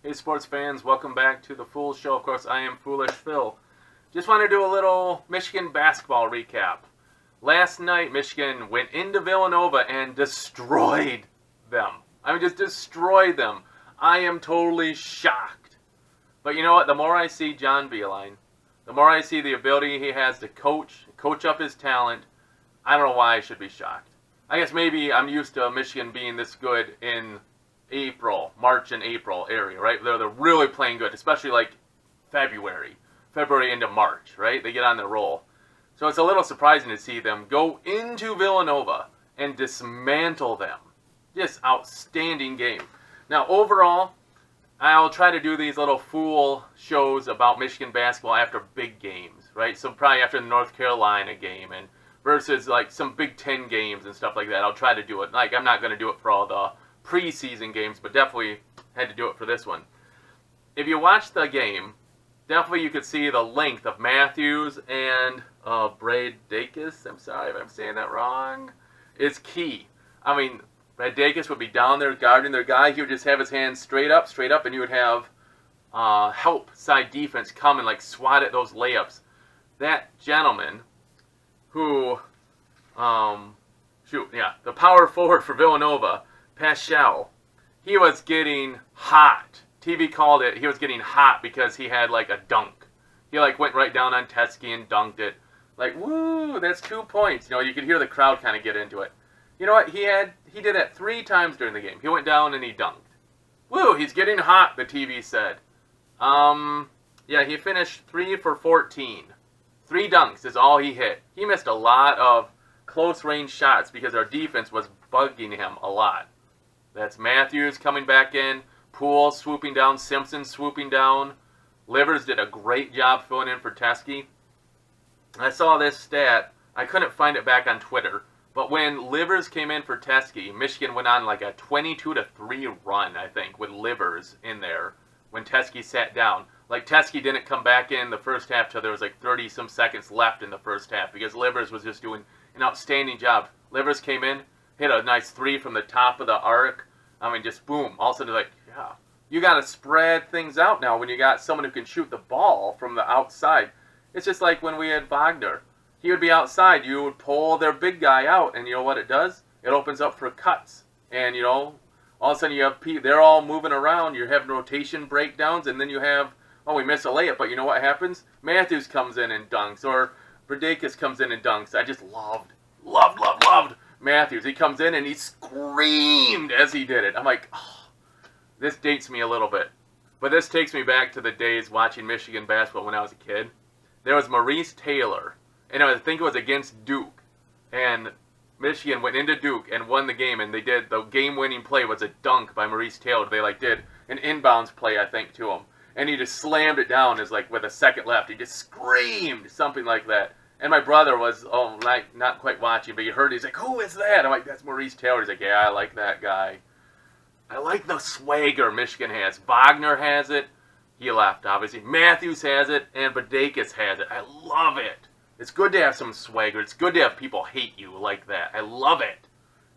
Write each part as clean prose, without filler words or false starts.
Hey sports fans, welcome back to the Fool Show. Of course, I am Foolish Phil. Just want to do a little Michigan basketball recap. Last night, Michigan went into Villanova and destroyed them. I mean, just destroyed them. I am totally shocked. But you know what? The more I see John Beilein, the more I see the ability he has to coach up his talent, I don't know why I should be shocked. I guess maybe I'm used to Michigan being this good in March and April area, right? They're really playing good, especially like February into March, right? They get on their roll. So it's a little surprising to see them go into Villanova and dismantle them. Just outstanding game. Now, overall, I'll try to do these little fool shows about Michigan basketball after big games, right? So probably after the North Carolina game and versus like some Big Ten games and stuff like that. I'll try to do it. Like, I'm not going to do it for all the preseason games, but definitely had to do it for this one. If you watch the game, definitely you could see the length of Matthews and Bradakis. I'm sorry if I'm saying that wrong. It's key. I mean, Bradakis would be down there guarding their guy. He would just have his hands straight up, and you would have help side defense come and like swat at those layups. That gentleman who, the power forward for Villanova, Paschal, he was getting hot. TV called it, he was getting hot because he had like a dunk. He like went right down on Teskey and dunked it. Like, woo, that's 2 points. You know, you could hear the crowd kind of get into it. You know what, he did that 3 times during the game. He went down and he dunked. Woo, he's getting hot, the TV said. Yeah, he finished 3 for 14. 3 dunks is all he hit. He missed a lot of close range shots because our defense was bugging him a lot. That's Matthews coming back in, Poole swooping down, Simpson swooping down. Livers did a great job filling in for Teskey. I saw this stat. I couldn't find it back on Twitter, but when Livers came in for Teskey, Michigan went on like a 22-3 run, I think, with Livers in there when Teskey sat down. Like, Teskey didn't come back in the first half till there was like 30-some seconds left in the first half because Livers was just doing an outstanding job. Livers came in, hit a nice 3 from the top of the arc. I mean, just boom. All of a sudden, like, yeah, you got to spread things out now when you got someone who can shoot the ball from the outside. It's just like when we had Wagner. He would be outside. You would pull their big guy out, and you know what it does? It opens up for cuts. And, you know, all of a sudden you have they're all moving around. You're having rotation breakdowns, and then you have, oh, we missed a layup, but you know what happens? Matthews comes in and dunks, or Bradakis comes in and dunks. I just loved Matthews. He comes in and he screamed as he did it. I'm like, oh, this dates me a little bit. But this takes me back to the days watching Michigan basketball when I was a kid. There was Maurice Taylor, and I think it was against Duke. And Michigan went into Duke and won the game, and they did the game-winning play was a dunk by Maurice Taylor. They like did an inbounds play, I think, to him. And he just slammed it down as like with a second left. He just screamed, something like that. And my brother was, not quite watching, but he heard it. He's like, who is that? I'm like, that's Maurice Taylor. He's like, yeah, I like that guy. I like the swagger Michigan has. Wagner has it. He left, obviously. Matthews has it, and Bradakis has it. I love it. It's good to have some swagger. It's good to have people hate you like that. I love it.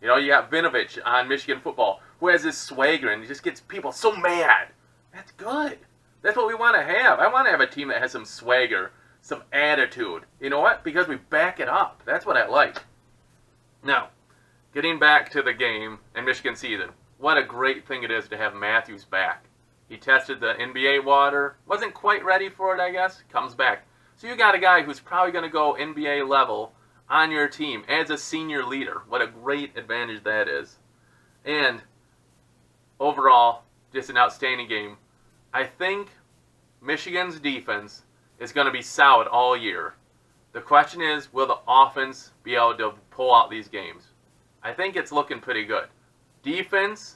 You know, you got Vinovich on Michigan football who has this swagger, and he just gets people so mad. That's good. That's what we want to have. I want to have a team that has some swagger, some attitude. You know what? Because we back it up. That's what I like. Now, getting back to the game and Michigan season, what a great thing it is to have Matthews back. He tested the NBA water, wasn't quite ready for it, I guess, comes back. So you got a guy who's probably going to go NBA level on your team as a senior leader. What a great advantage that is. And overall, just an outstanding game. I think Michigan's defense is going to be solid all year. The question is, will the offense be able to pull out these games? I think it's looking pretty good. Defense,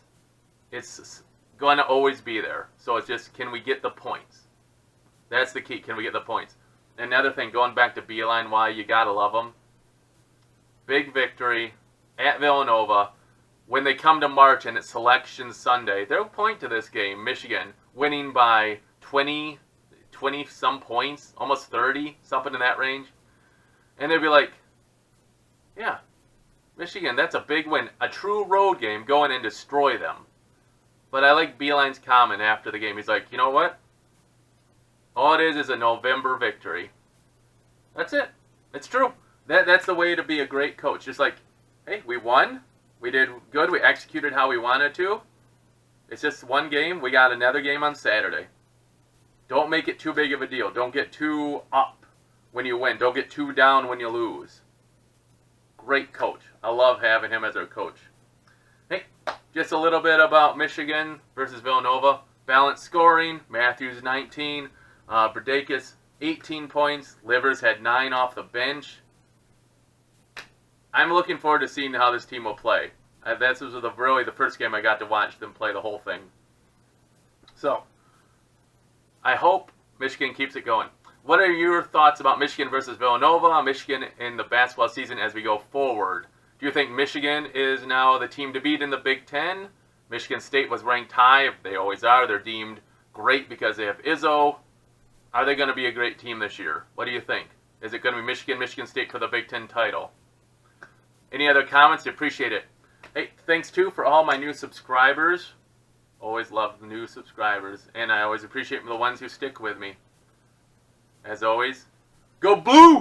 it's going to always be there. So it's just, can we get the points? That's the key. Can we get the points? Another thing, going back to Beilein, why you got to love them. Big victory at Villanova. When they come to March and it's Selection Sunday, they'll point to this game, Michigan, winning by 20-some points, almost 30, something in that range. And they'll be like, yeah, Michigan, that's a big win. A true road game, go in and destroy them. But I like Beeline's comment after the game. He's like, you know what? All it is a November victory. That's it. It's true. That's the way to be a great coach. Just like, hey, we won. We did good. We executed how we wanted to. It's just one game. We got another game on Saturday. Don't make it too big of a deal. Don't get too up when you win. Don't get too down when you lose. Great coach. I love having him as our coach. Hey, just a little bit about Michigan versus Villanova. Balanced scoring. Matthews 19. Berdakis 18 points. Livers had 9 off the bench. I'm looking forward to seeing how this team will play. This was really the first game I got to watch them play the whole thing. So, I hope Michigan keeps it going. What are your thoughts about Michigan versus Villanova, Michigan in the basketball season as we go forward? Do you think Michigan is now the team to beat in the Big Ten? Michigan State was ranked high. They always are. They're deemed great because they have Izzo. Are they going to be a great team this year? What do you think? Is it going to be Michigan State for the Big Ten title? Any other comments? I appreciate it. Hey, thanks too for all my new subscribers. Always love the new subscribers. And I always appreciate the ones who stick with me. As always, go Blue!